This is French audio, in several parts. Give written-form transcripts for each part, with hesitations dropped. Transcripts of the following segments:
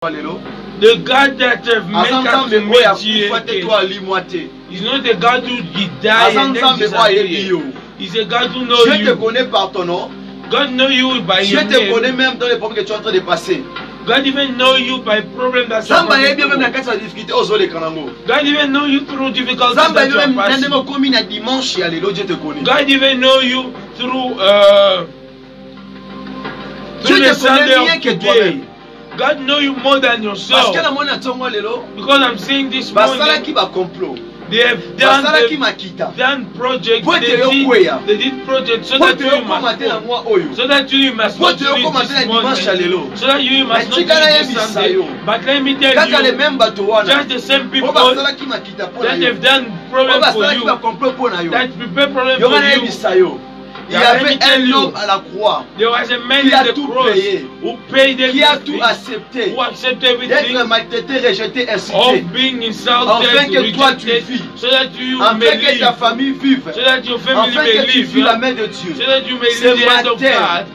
The God that have made us to meet you is not a God who died and then disappeared. He's a God who knows you. Dieu te connaît par ton nom. God knows you by your name. Dieu te connaît même dans les problèmes que tu es en train de passer. God even know you by problems that you are going through. God even know you through difficulties that you are passing. God even know you through the Sunday of today. God know you more than yourself. Because I'm saying this morning, they have done projects. They did projects so that you must go. So that you must not do it this morning. So that you must not do it this Sunday. But let me tell you, just the same people that have done problem for you, that prepare problem for you. Il y avait un homme à la croix qui a tout payé, qui a tout accepté, d'être maltraité, rejeté, insulté, afin que toi tu vis, afin que ta famille vive, afin que tu vis la main de Dieu. Ce matin,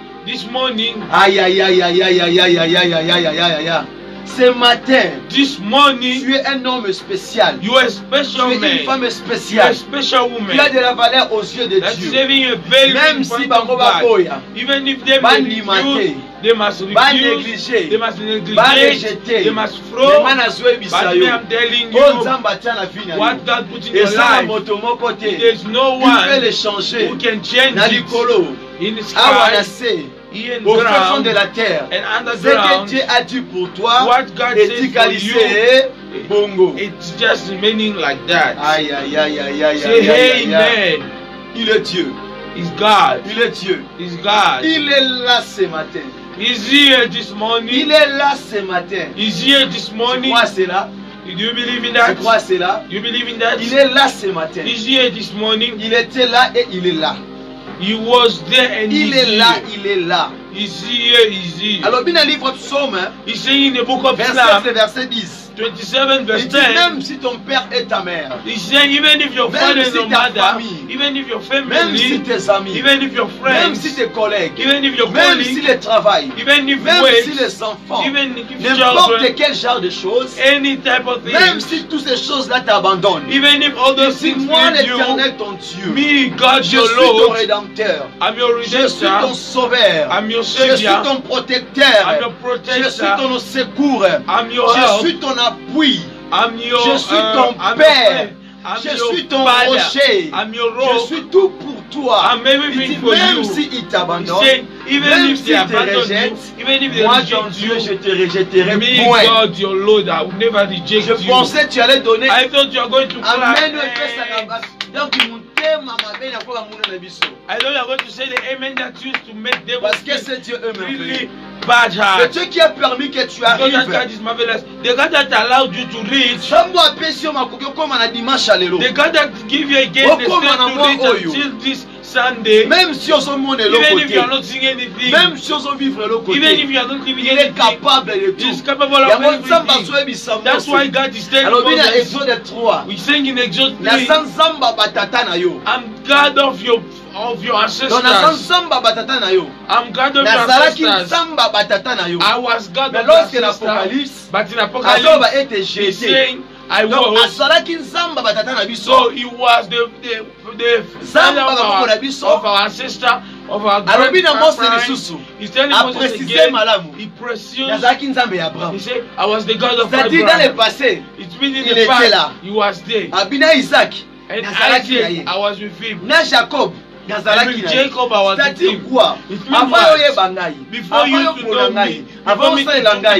aïe aïe aïe aïe aïe aïe aïe aïe aïe aïe aïe aïe. Ce matin, this morning, tu es un homme spécial. You are a special tu es une femme spéciale. Tu as de la valeur aux yeux de Dieu. Même si Bango Bakoya, even if they refuse, they must négliger, they must rejeter, they must throw. But me, I'm telling you, what God put in your life, there's no one who can change it. In the sky, au fond de la terre, ce que Dieu a dit pour toi, bongo. It's just remaining like that. Aïe aïe aïe aïe aïe. Say hey, amen. Il est Dieu. Is God. Il est Dieu. Is God. Il est là ce matin. Is here this morning. Il est là ce matin. Is here this morning. Tu crois cela? Do you believe in that? Tu crois cela? You believe in that? Il est là ce matin. Is here this morning. Il était là et il est là. He was there and il est là, il est là. Is here, is here. Alors, bien, le livre de Psaume, he's saying in the book of Psalm, verset 10. 27 verse 10. Même si ton père et ta mère, he's saying even if your father and your mother, even if your family, même si tes amis, even if your friends, même si tes collègues, even if your même colleagues, si le travail, even if même work, si les enfants, even if n'importe quel genre de choses, any type of thing, même si toutes ces choses-là t'abandonnent, even if all those things moi leave you, l'Éternel ton Dieu, me God je your suis Lord, ton rédempteur, I'm your redemptor, je suis ton sauveur, I'm your je savior, suis ton protecteur, I'm your protector, je suis ton secours, I'm your je help, suis ton appui, I'm your, je suis ton père, je suis ton rocher, je suis tout pour toi. I'm everything for même you. si il t'abandonne, even if they te abandon rejette, you, even if they moi reject ton Dieu, you, je te rejetterai me point. God your Lord, I will never reject Je you. pensais que tu allais donner. I thought you are going to clap. Amen. Donc il I know you are going to say the amen that used to make them parce que c'est Dieu really bad heart. C'est Dieu qui a permis que tu arrives. God is marvelous. The God that allowed you to reach. The God that give you again the strength to reach until this Sunday. Même si on se monte de l'autre Even côté, if you are not seeing anything, même si on se vivre de l'autre côté, even if you are not living il est anything, capable de tout. He is capable of everything. That's why God is telling alors, Moses. We saying in Exodus 3, I'm God of your ancestors. I'm God of your ancestors. I was God of your ancestors. But in Apocalypse, he's saying, I was. So he was the father of our ancestor, of our grandparents. He's telling Moses again, he presumed. He said, I was the God of Abraham. It means in the past, he was there. And Isaac, I was with him. And with Jacob, I was with him. It means what? Before you to know me, before me to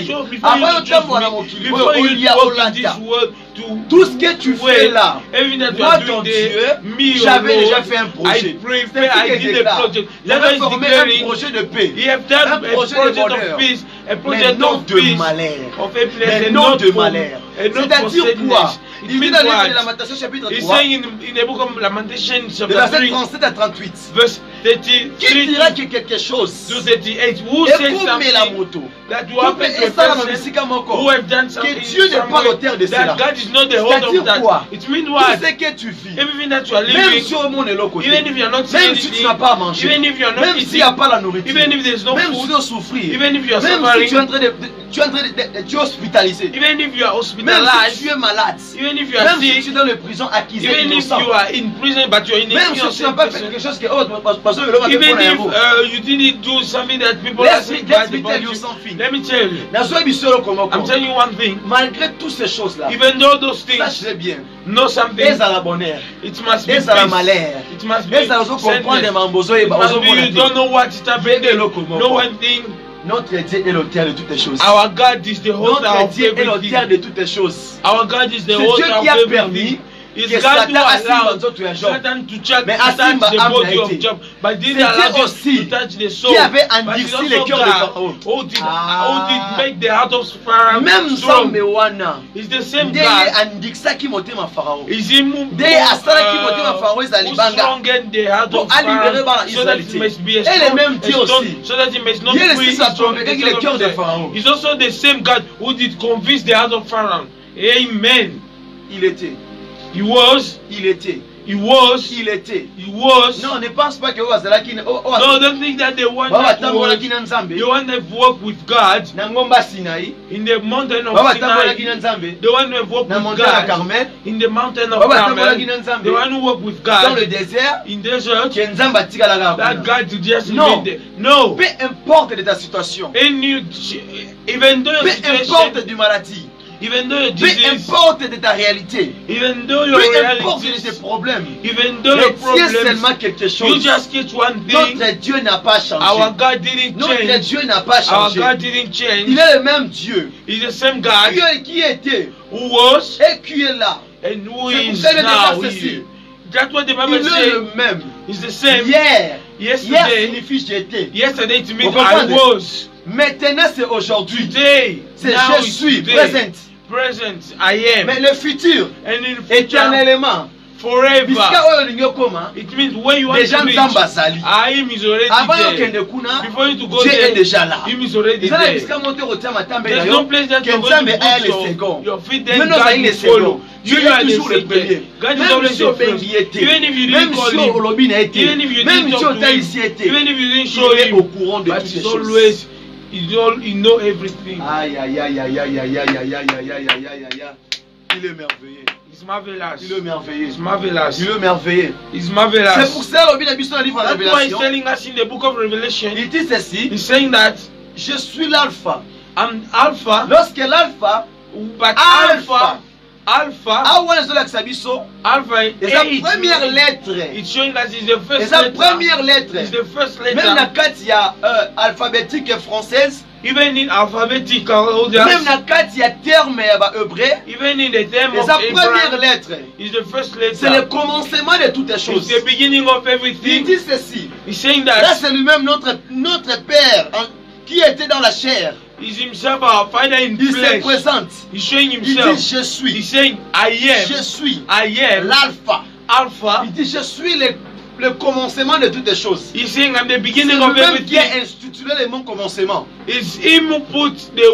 show, before you to choose me, before you to walk in this world, tout ce que tu fais là, moi ton Dieu, j'avais déjà fait un projet. I did a project. J'avais formé un projet de paix, un projet de bonheur, mais non de malheur, mais non de malheur. C'est-à-dire quoi? Il dit dans le livre de Lamentation chapitre 3, de verset 37 à 38, qui dira que quelque chose éprouve la moto, que Dieu n'est pas l'auteur de cela. C'est-à-dire quoi? Tout ce que tu vis, même si au monde est l'autre côté, même si tu n'as pas à manger, même s'il n'y a pas la nourriture, même si tu dois souffrir, même si tu es en train de tu es en train tu es hospitalisé. Even if you are Même hospitalized, si tu es malade. even if you are Même si sick, tu es dans les prisons accusé even if innocent. you are in prison but you are in Même si tu n'as pas fait quelque chose que parce que even if you didn't do something that people are saying bad about you, let me tell you. I'm telling you one thing. Malgré toutes ces choses-là, even though those things, sachez bien, know something. et à la bonheur, it must be et à la malheur, it must be et à la comprendre mambozo et must be you don't know what is happening. No one thing. Notre Dieu est l'auteur de toutes les choses. Our God is the holder Notre of Dieu est everything. l'auteur de toutes les choses. Our God is the C'est holder Dieu of qui a everything. permis It's que God Satan who assiste allowed dans notre Job. Satan to touch Mais the body of Job. Job, but didn't C'est allow Dieu him aussi to touch the soul. qui avait But endurci it's le also cœur de God Pharaon. who did make the heart of Pharaoh Même strong. Wana, It's the same Dieu God. andikisaki motema Pharaon. Is him Dieu asalaki motema Pharaon who ezalibanga strengthened the heart pour of Pharaoh libérer bana so that it Israélité. must be a Et le même Dieu stone, aussi. so that it must not Dieu free laisse sa convaincre le cœur de Pharaon. It's also the same God who did convince the heart of Pharaoh. Amen. Il était. He was. Il était. He was. Il était. He was. Non, ne pense pas que Wazalaki. No, don't think that the one that walked with God in the mountain of Sinai, the one who walked with God in the mountain of Carmel, the one who walked with God dans le désert, in desert, that God to just remain there. No. Peu importe de ta situation. Even though your situation, peu importe du maladie. Even though peu importe de ta réalité, even though your peu importe de tes problèmes, even though your problems, seulement quelque chose. You just get one thing. Notre Dieu n'a pas changé. Our God didn't change. Notre Dieu n'a pas changé. Our God didn't change. Il est le même Dieu. He's the same God. Qui était, who was, et qui est là. And who is now here. That's what the Bible says. Il est le même. He's the same. Hier. Yesterday. Signifie j'étais. Yesterday it means I was. Maintenant c'est aujourd'hui. Today. C'est je suis présent. Present, I am. Mais le futur, and in future, éternellement, forever. It means when you want to reach, I am is already there. Before you to go there, Him is already there. There's no place that you're going to put your feet, then God will follow. You are the second. God is always the first. Even if you didn't call Him, even if you didn't talk to Him, even if you didn't show Him, but He's always, you know everything. Aïe, aïe, aïe, aïe, aïe, aïe, aïe, aïe, aïe, aïe, aïe, aïe, aïe. Il est merveilleux. It's marvelous. Il est merveilleux. It's marvelous. Il est merveilleux. It's marvelous. C'est pour ça que le dans le livre de Révélation. That's why he's telling us in the book of Revelation. Il dit ceci. He's saying that je suis l'alpha. I'm alpha. Lorsque l'alpha, but alpha alpha is la première lettre. It's showing that it's the first letter. C'est la première lettre. It's the first letter. Même la carte il y a alphabétique française. Even in alphabetic même la carte il y a terme hébreu. Even in the term of la première lettre. Is the first letter. C'est le commencement de toutes les choses. It's the beginning of everything. Il dit ceci. He's saying that. Là c'est lui-même notre Père qui était dans la chair. Is himself our Father in flesh. Il se présente. He's showing himself. Il dit je suis. He's saying I am. Je suis. I am. L'alpha. Alpha. Il dit je suis le commencement de toutes les choses. He's saying I'm the beginning of everything. Qui a institué le mot commencement. Is him who put the